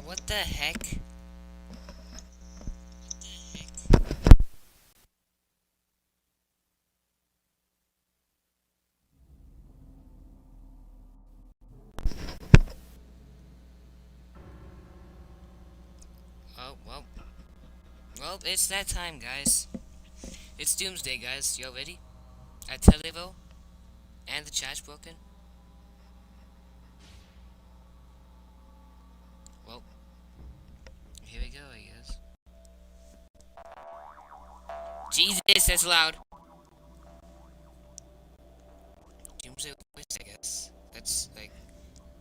What the heck? Oh, well. Well, it's that time, guys. It's Doomsday, guys. Y'all ready? At Televo? And the chat's broken? Well, here we go, I guess. Jesus, that's loud. Doomsday voice, I guess. That's, like,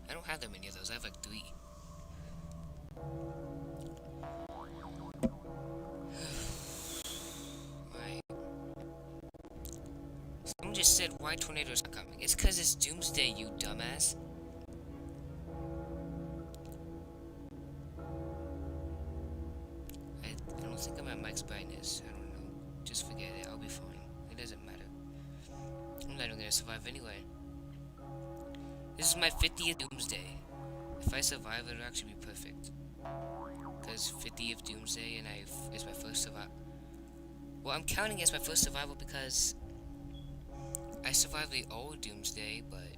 I don't have that many of those. I have, like, 3. Right. Someone just said, why tornadoes are coming? It's because it's Doomsday, you dumbass. I don't think I'm at max brightness. I don't know. Just forget it. I'll be fine. It doesn't matter. I'm not even gonna survive anyway. This is my 50th Doomsday. If I survive, it'll actually be perfect. Because 50th Doomsday and is my first survival. Well, I'm counting as my first survival because I survived the old Doomsday, but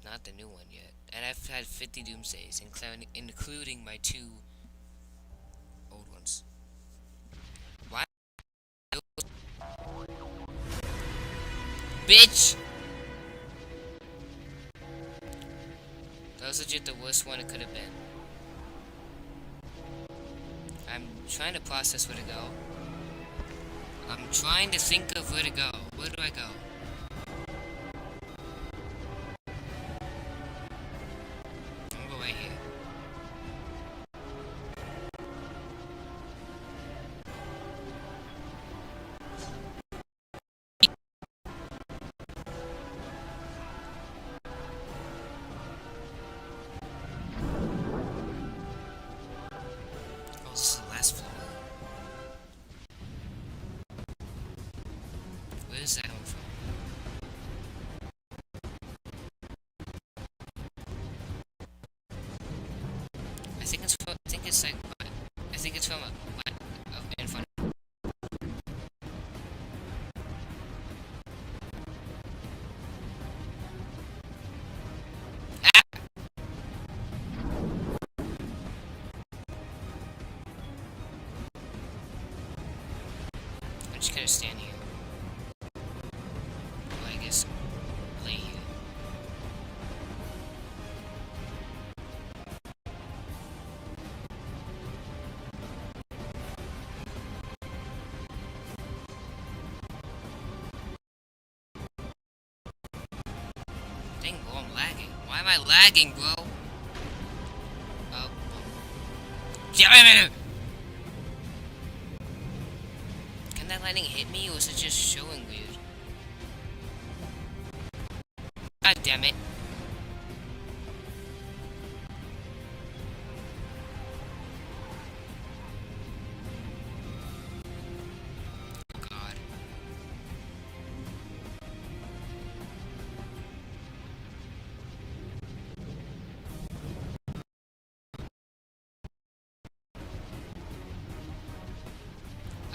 not the new one yet. And I've had 50 Doomsdays, including my 2 old ones. Why? Bitch! That was legit the worst one it could have been. I'm trying to process where to go. I'm trying to think of where to go. Where do I go? I'm gonna go right here. Oh, this is the last floor. Where is that coming from? I think it's like, I think it's from in front. Ah! I'm just gonna stand here. Well, I guess lay here. Dang, bro, I'm lagging. Why am I lagging, bro? Oh. Can that lightning hit me, or is it just showing weird? God damn it. Oh god.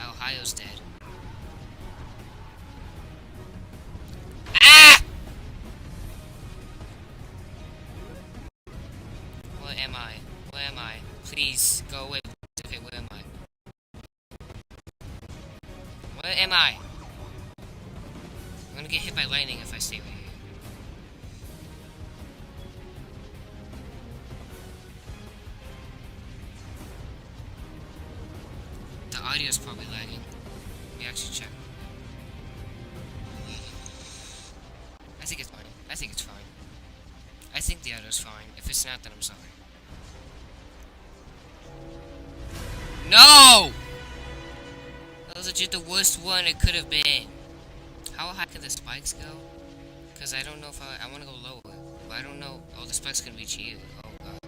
Ohio's dead. Ah! Where am I? Where am I? Please, go away. Okay, where am I? Where am I? I'm gonna get hit by lightning if I stay right here. The audio's probably lagging. Let me actually check. I think it's fine. I think it's fine. I think the audio's fine. If it's not, then I'm sorry. No! That was legit the worst one it could have been. How high can the spikes go? Because I don't know if I want to go lower. But I don't know. Oh, the spikes can reach here. Oh, God.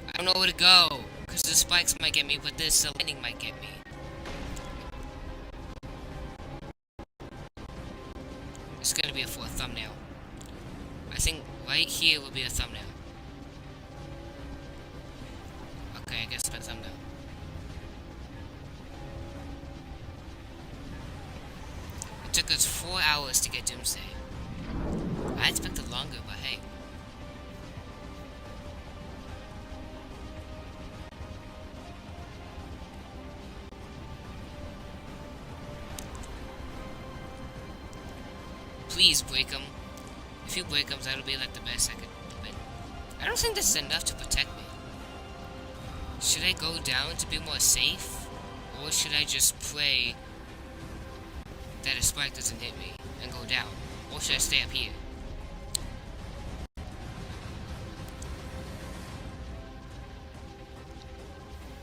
I don't know where to go. Because the spikes might get me, but the lightning might get me. It's going to be a 4th thumbnail. I think right here will be a thumbnail. Okay, I guess my thumbnail. It took us 4 hours to get Doomsday. I expected longer, but hey. Please break them. If you break them, that'll be like the best I could do it. I don't think this is enough to protect me. Should I go down to be more safe? Or should I just pray that a spike doesn't hit me and go down? Or should I stay up here?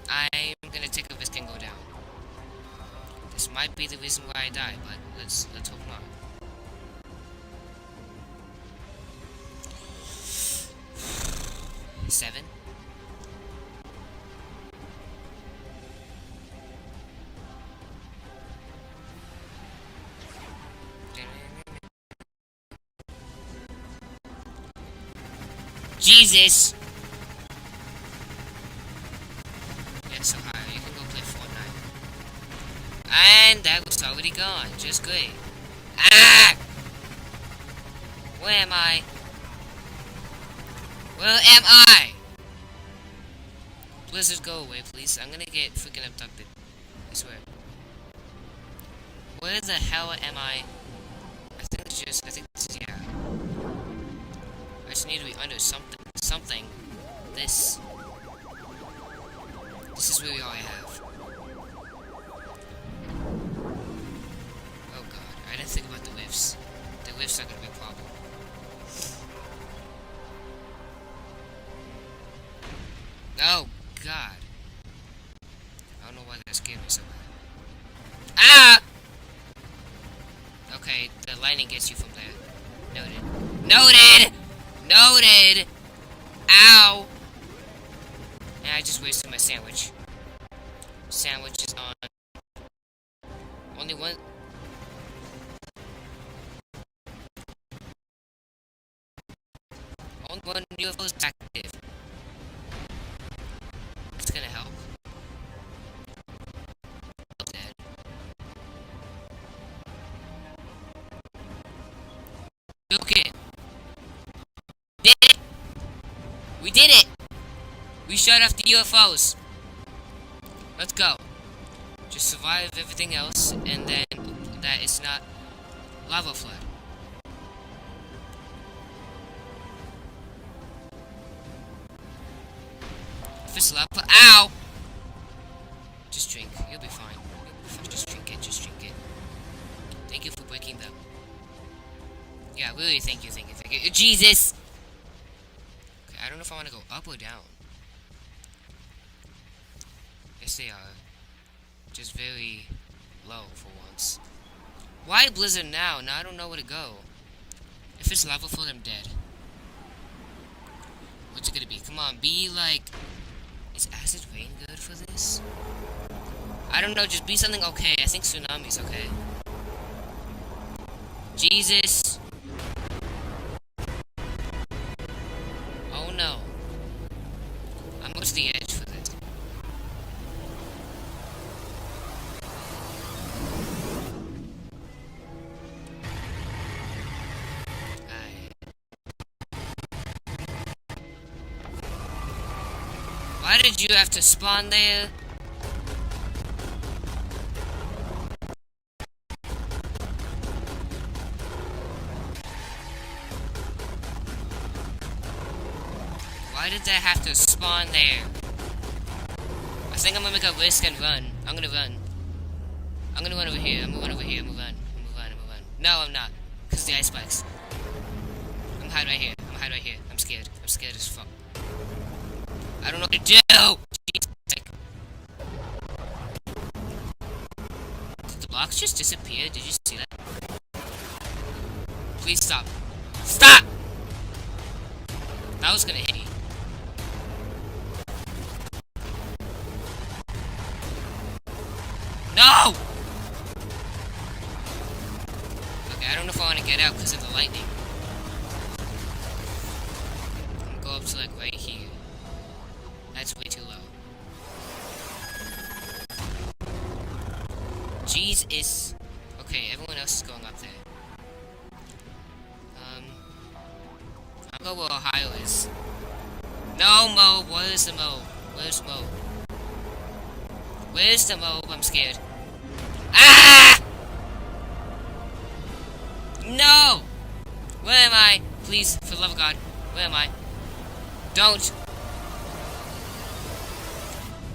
I'm gonna take a risk and go down. This might be the reason why I die, but let's hope not. Seven. Jesus! Yeah, so high. You can go play Fortnite. And that was already gone. Just great. Ah! Where am I? Where am I? Blizzard, go away, please. I'm gonna get freaking abducted. I swear. Where the hell am I? I think this is, yeah. I just need to be under something. This is really all I have. Oh god, I didn't think about the lifts. The lifts are gonna be a problem. Oh god. I don't know why that scared me so bad. Ah! Okay, the lightning gets you from there. Noted. Noted! Noted! Ow! And I just wasted my sandwich. Sandwich is on. Only one. Only one UFO is active. It's gonna help. Dead. Okay. Did it! We did it! We shut off the UFOs. Let's go. Just survive everything else, and then that it's not lava flood. If it's lava, ow! Just drink. You'll be fine. Just drink it. Just drink it. Thank you for breaking them. Yeah, really. Thank you. Jesus. Okay, I don't know if I want to go up or down. Yes, they are. Just very low for once. Why Blizzard now? Now I don't know where to go. If it's lava flood, I'm dead. What's it gonna be? Come on, be like... Is acid rain good for this? I don't know, just be something okay. I think tsunami's okay. Jesus. Oh no. I'm going to the edge for this. Why did you have to spawn there? Why did that have to spawn there? I think I'm gonna make a risk and run. I'm gonna run. I'm gonna run over here. I'm gonna run over here. I'm gonna run. No, I'm not. Because the ice spikes. I'm hide right here. I'm scared. I'm scared as fuck. I don't know what to do! Jeez. Did the blocks just disappear? Did you see that? Please stop. Stop! That was gonna hit me. No! Okay, I don't know if I want to get out because of the lightning. go up to like right here. That's way too low. Jesus. Okay, everyone else is going up there. I'll go where Ohio is. No, Mo. Where's the Mo? Where's Mo? Where's the Mo? I'm scared. Ah! No! Where am I? Please, for the love of God. Where am I? Don't!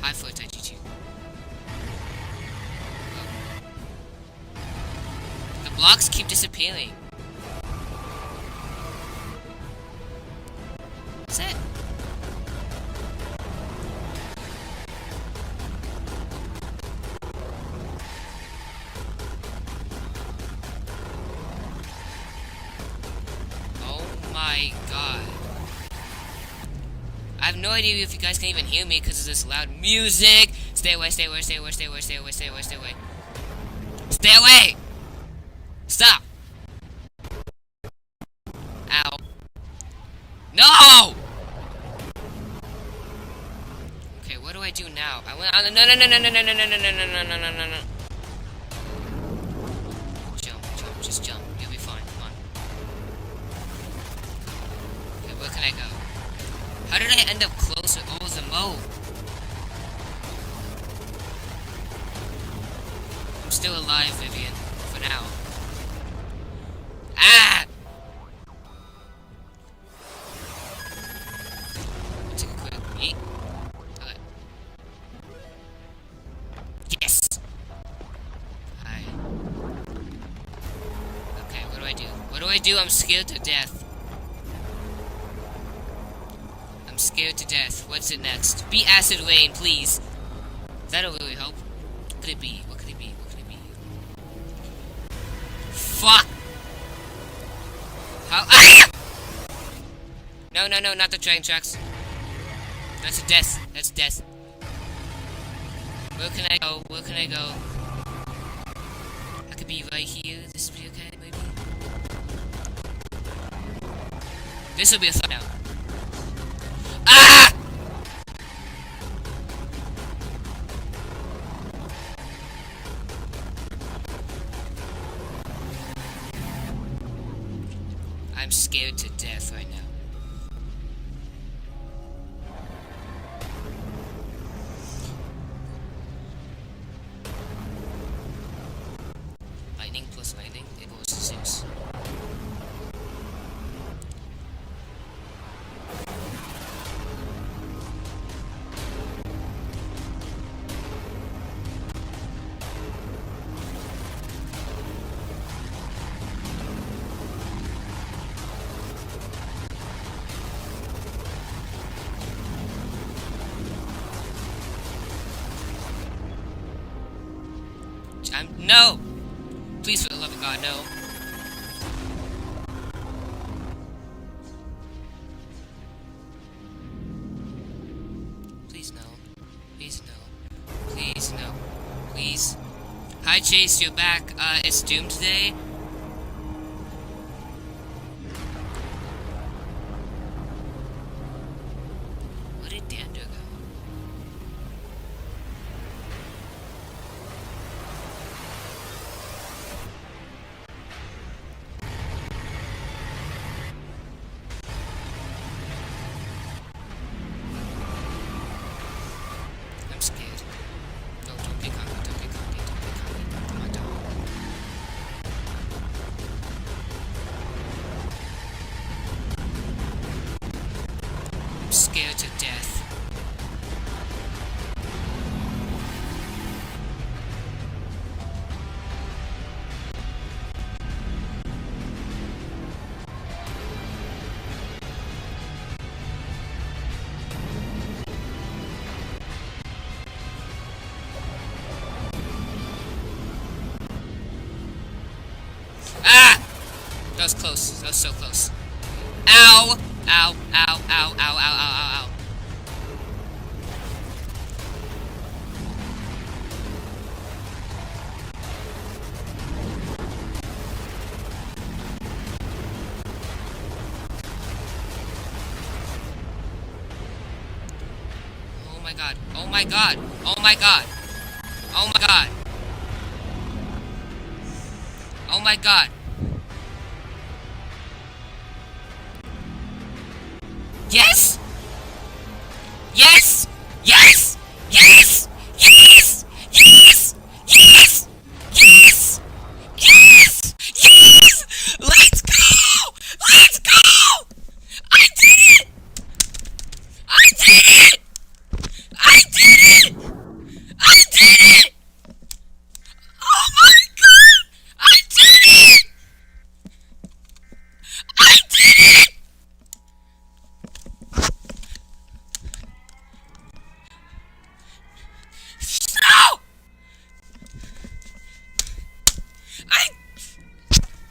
High foot, IGG. The blocks keep disappearing. What's that? My God. I have no idea if you guys can even hear me because of this loud music. Stay away, stay away, stay away, stay away, stay away, stay away, stay away. Stay away! Stop! Ow. No! Okay, what do I do now? I went. No, no, no, no, no, no, no, no, no, no, no, no, no, no, no. Jump, jump, just jump. You'll be fine. Come on. Okay, where can I go? How did I end up closer? Oh, the Mo. I'm still alive, Vivian. For now. Ah! Take a quick yeet. Okay. Yes! Hi. Okay, what do I do? What do I do? I'm scared to death. I'm scared to death. What's it next? Be acid rain, please. That'll really help. What could it be? What could it be? What could it be? Fuck! How? Ah! No, no, no, not the train tracks. That's a death. That's death. Where can I go? Where can I go? I could be right here. This will be okay, maybe. This will be a thumbnail. Ah! I'm scared to death right now. Lightning plus lightning equals 6. No! Please, for the love of God, no. Please, no. Please, no. Please, no. Please. Hi, Chase, you're back. It's Doomsday. Where did Dander go? I'm scared. No, don't be cocky, don't be cocky, don't be cocky. Come on, don't. I'm scared to death. Ah! That was close. That was so close. Ow! Ow, ow, ow, ow, ow, ow, ow, ow. god. Oh my god. Oh my god. Oh my god. Oh my god. Yes! Yes! Yes! Yes! Yes! Yes! Yes! Yes! Yes! Yes! Let's go! Let's go! I did it! I did it! I did it! I did it! Oh my god! I did it! I did it! No!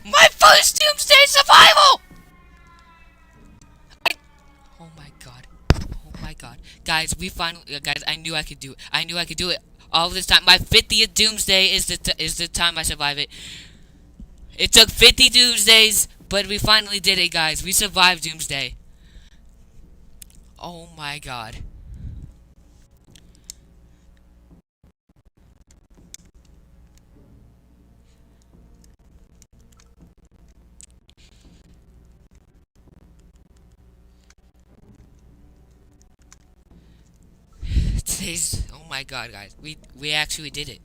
My first Doomsday survival! Oh my god. Oh my god. Guys, we finally... guys, I knew I could do it. I knew I could do it all this time. My 50th Doomsday is the time I survive it. It took 50 Doomsdays, but we finally did it, guys. We survived Doomsday. Oh my god. Today's... oh my god, guys. We actually did it.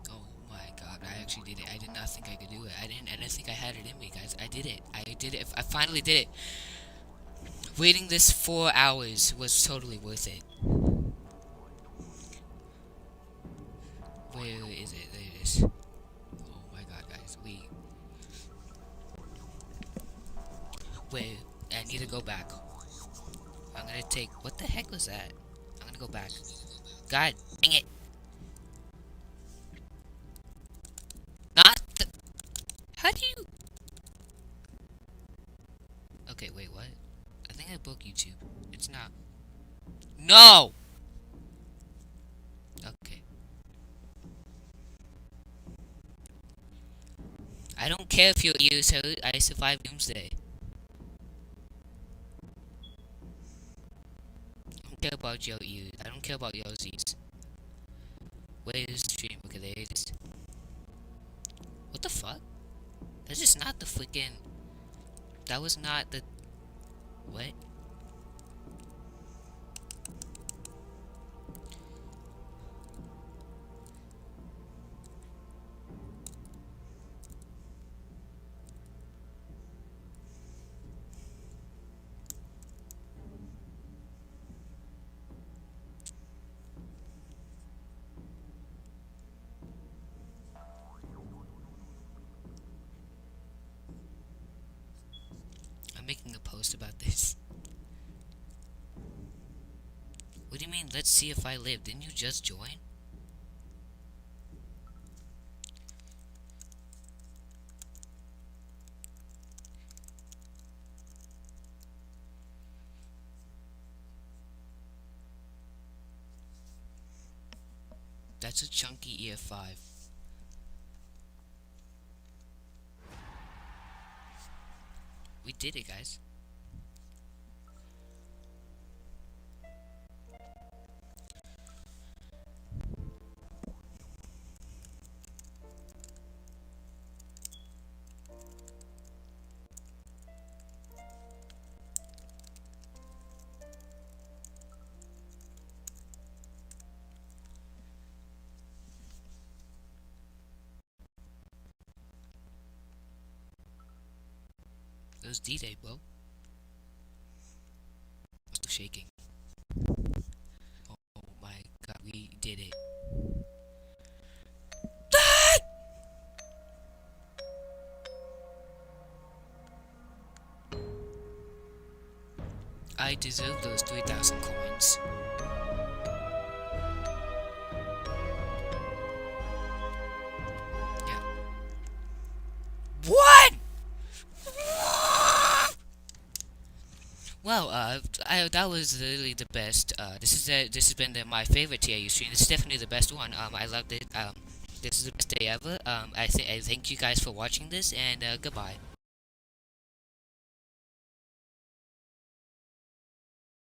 Oh my god, I actually did it. I did not think I could do it. I didn't think I had it in me, guys. I did it. I did it. I finally did it. Waiting this 4 hours was totally worth it. Where is it? There it is. Oh my god, guys. Wait, I need to go back. I'm gonna take... what the heck was that? I'm gonna go back. God dang it. Not the... how do you... okay, wait, what? I think I broke YouTube. It's not... no! Okay. I don't care if your ears hurt. I survived Doomsday. I don't care about your ears. I don't care about your Z's. Where is the stream? Okay, there it is. What the fuck? That's just not the freaking... that was not the... what? I'm making a post about this. What do you mean, let's see if I live? Didn't you just join? That's a chunky EF5. We did it, guys. It was D-Day, bro. I'm still shaking. Oh my god, we did it. I deserve those 3,000 coins. Yeah. What? Well, that was literally the best. This has been my favorite TIU stream. This is definitely the best one. I loved it. This is the best day ever. I thank you guys for watching this, and goodbye.